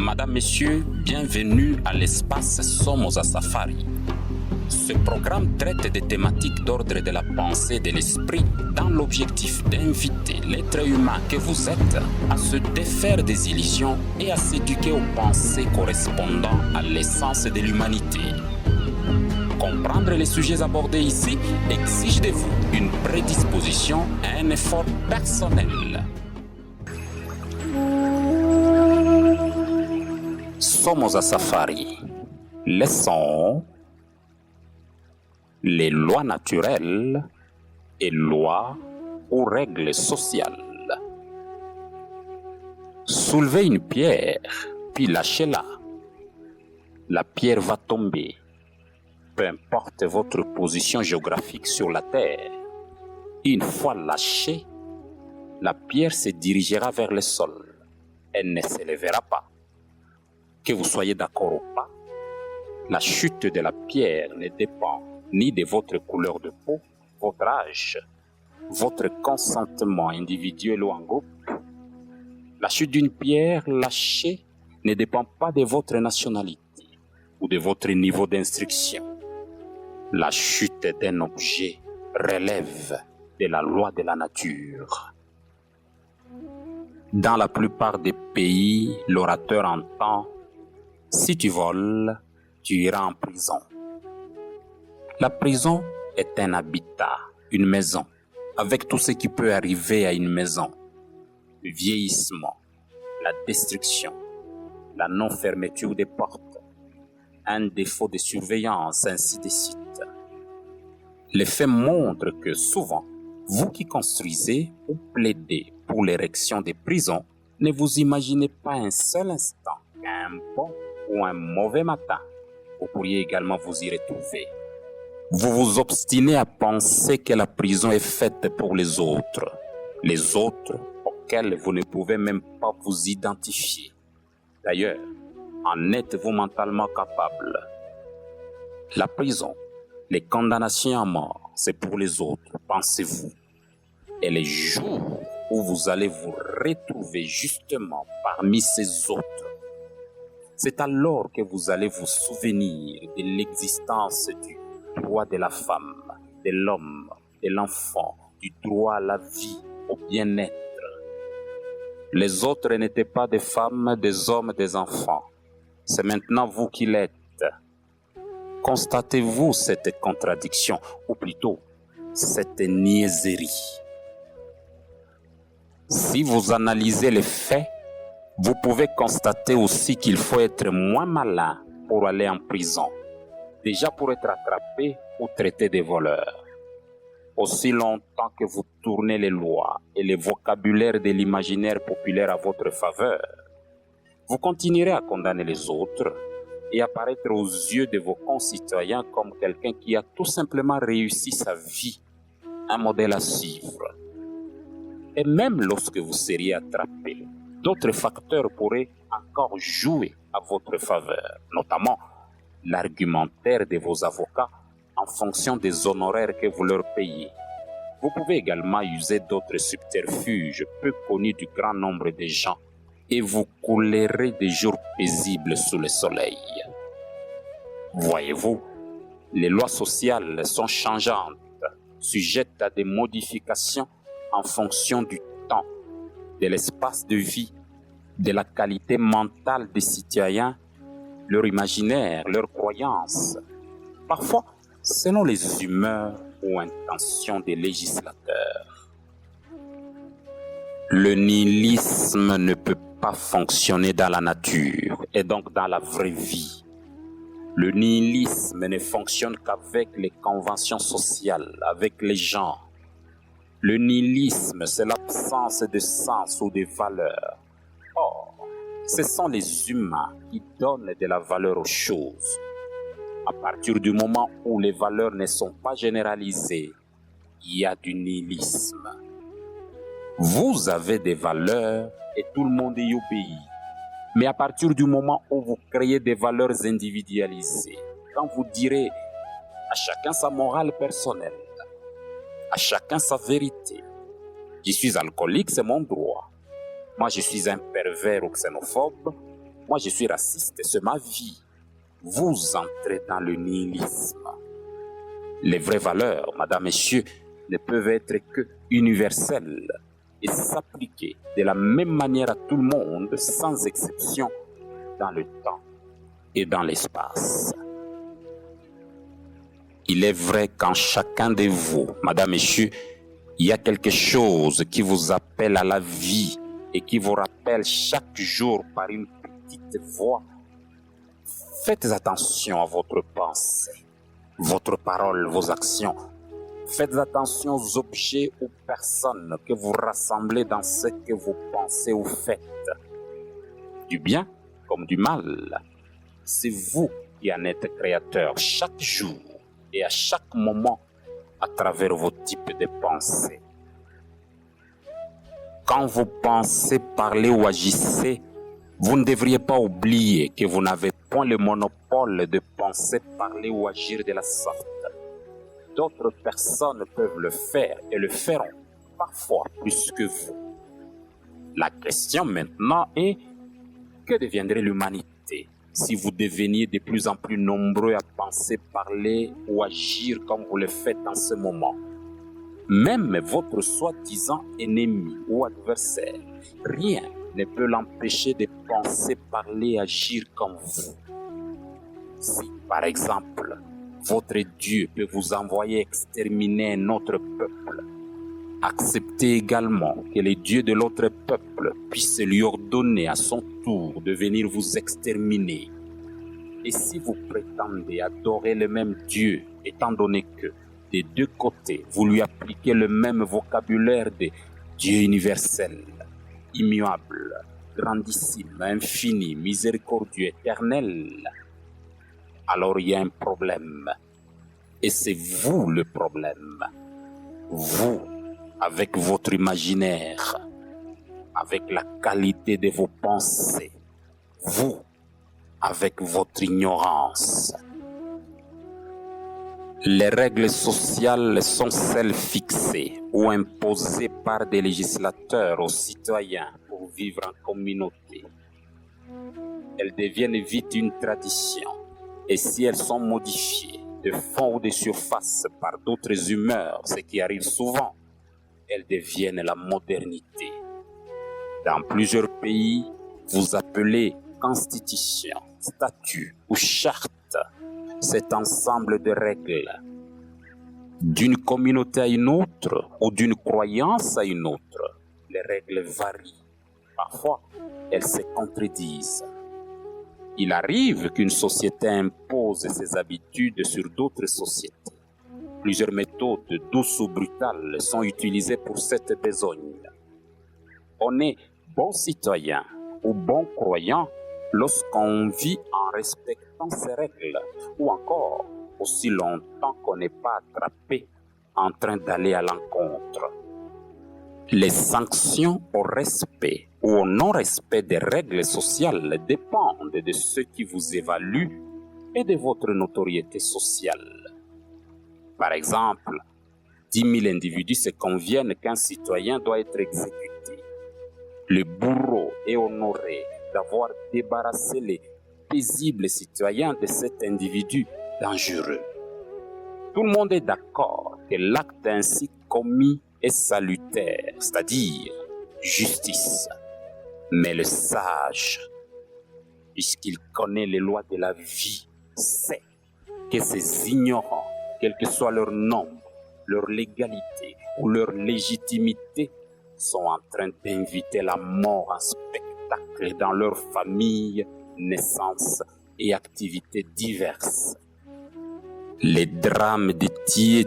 Madame, Messieurs, bienvenue à l'espace Somoza Safari. Ce programme traite des thématiques d'ordre de la pensée et de l'esprit dans l'objectif d'inviter l'être humain que vous êtes à se défaire des illusions et à s'éduquer aux pensées correspondant à l'essence de l'humanité. Comprendre les sujets abordés ici exige de vous une prédisposition et un effort personnel. Somoza Safari. Leçon. Les lois naturelles et lois ou règles sociales. Soulevez une pierre, puis lâchez-la. La pierre va tomber. Peu importe votre position géographique sur la terre. Une fois lâchée, la pierre se dirigera vers le sol. Elle ne s'élèvera pas. Que vous soyez d'accord ou pas, la chute de la pierre ne dépend ni de votre couleur de peau, votre âge, votre consentement individuel ou en groupe. La chute d'une pierre lâchée ne dépend pas de votre nationalité ou de votre niveau d'instruction. La chute d'un objet relève de la loi de la nature. Dans la plupart des pays, l'orateur entend « Si tu voles, tu iras en prison ». La prison est un habitat, une maison, avec tout ce qui peut arriver à une maison. Le vieillissement, la destruction, la non-fermeture des portes, un défaut de surveillance, ainsi de suite. Les faits montrent que souvent, vous qui construisez ou plaidez pour l'érection des prisons, ne vous imaginez pas un seul instant qu'un bon ou un mauvais matin, vous pourriez également vous y retrouver. Vous vous obstinez à penser que la prison est faite pour les autres auxquels vous ne pouvez même pas vous identifier. D'ailleurs, en êtes-vous mentalement capable? La prison, les condamnations à mort, c'est pour les autres, pensez-vous. Et les jours où vous allez vous retrouver justement parmi ces autres, c'est alors que vous allez vous souvenir de l'existence du droit de la femme, de l'homme, de l'enfant, du droit à la vie, au bien-être. Les autres n'étaient pas des femmes, des hommes, des enfants. C'est maintenant vous qui l'êtes. Constatez-vous cette contradiction, ou plutôt, cette niaiserie. Si vous analysez les faits, vous pouvez constater aussi qu'il faut être moins malin pour aller en prison. Déjà pour être attrapé ou traité de voleur. Aussi longtemps que vous tournez les lois et le vocabulaire de l'imaginaire populaire à votre faveur, vous continuerez à condamner les autres et apparaître aux yeux de vos concitoyens comme quelqu'un qui a tout simplement réussi sa vie, un modèle à suivre. Et même lorsque vous seriez attrapé, d'autres facteurs pourraient encore jouer à votre faveur, notamment l'argumentaire de vos avocats en fonction des honoraires que vous leur payez. Vous pouvez également user d'autres subterfuges peu connus du grand nombre de gens et vous coulerez des jours paisibles sous le soleil. Voyez-vous, les lois sociales sont changeantes, sujettes à des modifications en fonction du temps, de l'espace de vie, de la qualité mentale des citoyens, leur imaginaire, leurs croyances, parfois selon les humeurs ou intentions des législateurs. Le nihilisme ne peut pas fonctionner dans la nature et donc dans la vraie vie. Le nihilisme ne fonctionne qu'avec les conventions sociales, avec les gens. Le nihilisme, c'est l'absence de sens ou de valeur. Or, ce sont les humains qui donnent de la valeur aux choses. À partir du moment où les valeurs ne sont pas généralisées, il y a du nihilisme. Vous avez des valeurs et tout le monde y obéit. Mais à partir du moment où vous créez des valeurs individualisées, quand vous direz à chacun sa morale personnelle, à chacun sa vérité, je suis alcoolique, c'est mon droit. Moi, je suis un pervers ou xénophobe, Moi, je suis raciste, c'est ma vie. Vous entrez dans le nihilisme. Les vraies valeurs, madame, messieurs, ne peuvent être que universelles et s'appliquer de la même manière à tout le monde, sans exception, dans le temps et dans l'espace. Il est vrai qu'en chacun de vous, madame, messieurs, il y a quelque chose qui vous appelle à la vie et qui vous rappelle chaque jour par une petite voix. Faites attention à votre pensée, votre parole, vos actions. Faites attention aux objets ou personnes que vous rassemblez dans ce que vous pensez ou faites. Du bien comme du mal. C'est vous qui en êtes créateur chaque jour et à chaque moment à travers vos types de pensées. Quand vous pensez, parlez ou agissez, vous ne devriez pas oublier que vous n'avez point le monopole de penser, parler ou agir de la sorte. D'autres personnes peuvent le faire et le feront, parfois plus que vous. La question maintenant est, que deviendrait l'humanité si vous deveniez de plus en plus nombreux à penser, parler ou agir comme vous le faites en ce moment? Même votre soi-disant ennemi ou adversaire, rien ne peut l'empêcher de penser, parler, agir comme vous. Si, par exemple, votre Dieu peut vous envoyer exterminer un autre peuple, acceptez également que les dieux de l'autre peuple puissent lui ordonner à son tour de venir vous exterminer. Et si vous prétendez adorer le même Dieu, étant donné que, des deux côtés, vous lui appliquez le même vocabulaire de Dieu universel, immuable, grandissime, infini, miséricordieux, éternel, alors il y a un problème. Et c'est vous le problème. Vous, avec votre imaginaire, avec la qualité de vos pensées, vous, avec votre ignorance. Les règles sociales sont celles fixées ou imposées par des législateurs aux citoyens pour vivre en communauté. Elles deviennent vite une tradition, et si elles sont modifiées de fond ou de surface par d'autres humeurs, ce qui arrive souvent, elles deviennent la modernité. Dans plusieurs pays, vous appelez constitution, statut ou charte cet ensemble de règles. D'une communauté à une autre ou d'une croyance à une autre, les règles varient. Parfois, elles se contredisent. Il arrive qu'une société impose ses habitudes sur d'autres sociétés. Plusieurs méthodes douces ou brutales sont utilisées pour cette besogne. On est bon citoyen ou bon croyant lorsqu'on vit en respectant ces règles, ou encore aussi longtemps qu'on n'est pas attrapé en train d'aller à l'encontre. Les sanctions au respect ou au non-respect des règles sociales dépendent de ceux qui vous évaluent et de votre notoriété sociale. Par exemple, 10 000 individus se conviennent qu'un citoyen doit être exécuté. Le bourreau est honoré d'avoir débarrassé les paisibles citoyens de cet individu dangereux. Tout le monde est d'accord que l'acte ainsi commis est salutaire, c'est-à-dire justice. Mais le sage, puisqu'il connaît les lois de la vie, sait que ces ignorants, quel que soit leur nombre, leur légalité ou leur légitimité, sont en train d'inviter la mort en spectacle dans leur famille, naissances et activités diverses. Les drames des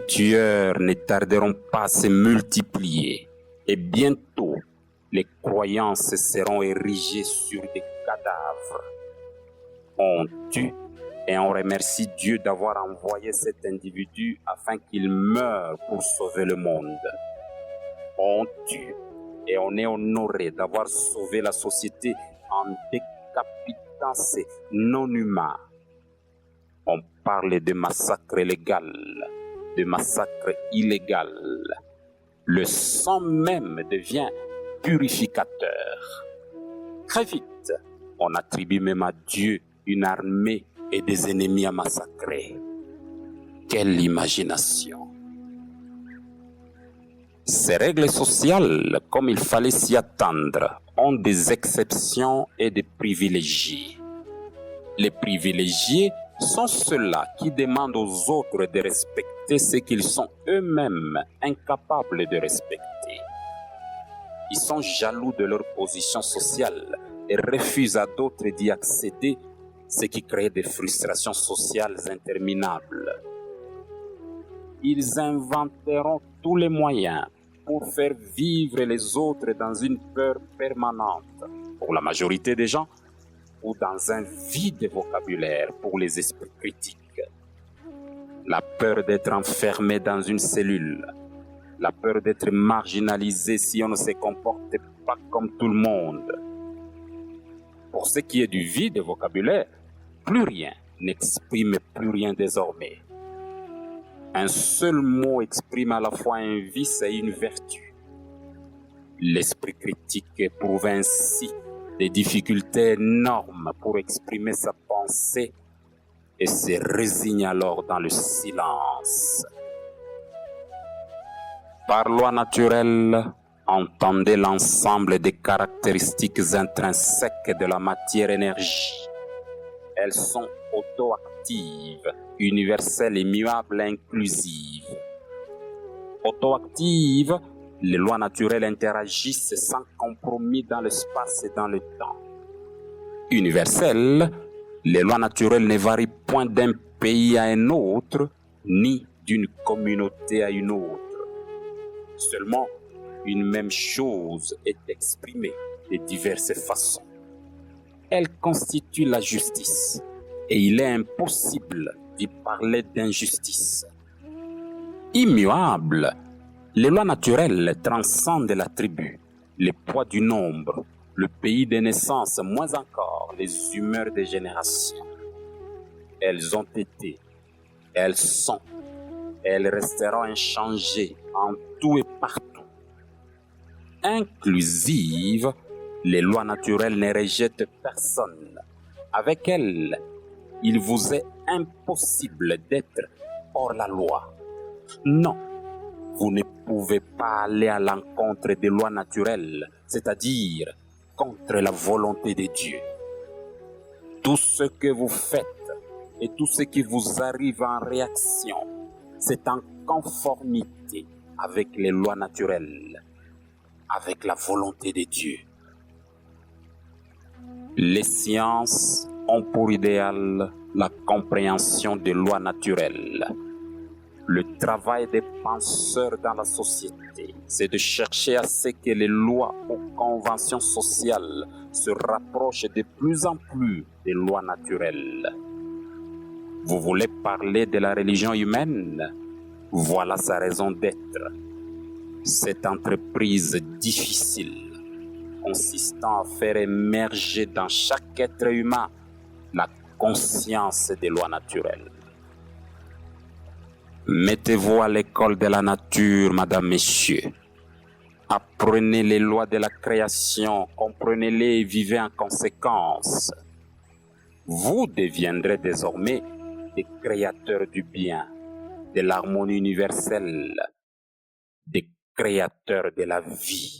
tueurs ne tarderont pas à se multiplier et bientôt les croyances seront érigées sur des cadavres. On tue et on remercie Dieu d'avoir envoyé cet individu afin qu'il meure pour sauver le monde. On tue et on est honoré d'avoir sauvé la société en décapitant ces non-humains. On parle de massacre légal, de massacre illégal. Le sang même devient purificateur. Très vite, On attribue même à Dieu une armée et des ennemis à massacrer. Quelle imagination! Ces règles sociales, comme il fallait s'y attendre, ont des exceptions et des privilégiés. Les privilégiés sont ceux-là qui demandent aux autres de respecter ce qu'ils sont eux-mêmes incapables de respecter. Ils sont jaloux de leur position sociale et refusent à d'autres d'y accéder, ce qui crée des frustrations sociales interminables. Ils inventeront tous les moyens pour faire vivre les autres dans une peur permanente, pour la majorité des gens, ou dans un vide vocabulaire pour les esprits critiques. La peur d'être enfermé dans une cellule, la peur d'être marginalisé si on ne se comporte pas comme tout le monde. Pour ce qui est du vide vocabulaire, plus rien n'exprime plus rien désormais. Un seul mot exprime à la fois un vice et une vertu. L'esprit critique éprouve ainsi des difficultés énormes pour exprimer sa pensée et se résigne alors dans le silence. Par loi naturelle, entendez l'ensemble des caractéristiques intrinsèques de la matière-énergie. Elles sont auto-actives, universelles, immuables, inclusives. Auto-actives, les lois naturelles interagissent sans compromis dans l'espace et dans le temps. Universelles, les lois naturelles ne varient point d'un pays à un autre, ni d'une communauté à une autre. Seulement, une même chose est exprimée de diverses façons. Elle constitue la justice, et il est impossible d'y parler d'injustice. Immuable, les lois naturelles transcendent la tribu, le poids du nombre, le pays de naissance, moins encore les humeurs des générations. Elles ont été, elles sont, elles resteront inchangées en tout et partout. Inclusive, les lois naturelles ne rejettent personne. Avec elles, il vous est impossible d'être hors la loi. Non, vous ne pouvez pas aller à l'encontre des lois naturelles, c'est-à-dire contre la volonté de Dieu. Tout ce que vous faites et tout ce qui vous arrive en réaction, c'est en conformité avec les lois naturelles, avec la volonté de Dieu. Les sciences ont pour idéal la compréhension des lois naturelles. Le travail des penseurs dans la société, c'est de chercher à ce que les lois ou conventions sociales se rapprochent de plus en plus des lois naturelles. Vous voulez parler de la religion humaine? Voilà sa raison d'être. Cette entreprise difficile, consistant à faire émerger dans chaque être humain la conscience des lois naturelles. Mettez-vous à l'école de la nature, madame, messieurs. Apprenez les lois de la création, comprenez-les et vivez en conséquence. Vous deviendrez désormais des créateurs du bien, de l'harmonie universelle, des créateurs de la vie.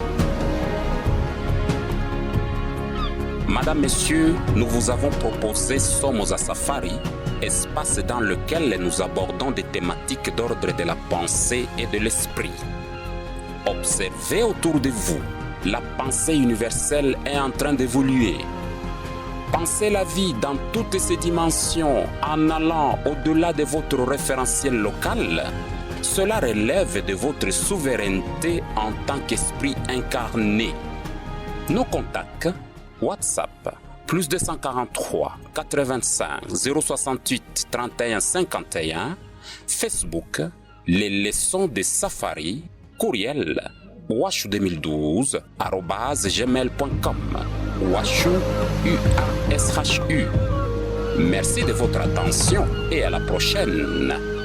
Madame, Messieurs, nous vous avons proposé Somos à Safari, espace dans lequel nous abordons des thématiques d'ordre de la pensée et de l'esprit. Observez autour de vous, la pensée universelle est en train d'évoluer. Pensez la vie dans toutes ses dimensions en allant au-delà de votre référentiel local. Cela relève de votre souveraineté en tant qu'esprit incarné. Nos contacts, WhatsApp, plus 243 85 068 31 51, Facebook, les leçons de Safari, courriel, washu2012@gmail.com, washu, UASHU. Merci de votre attention et à la prochaine.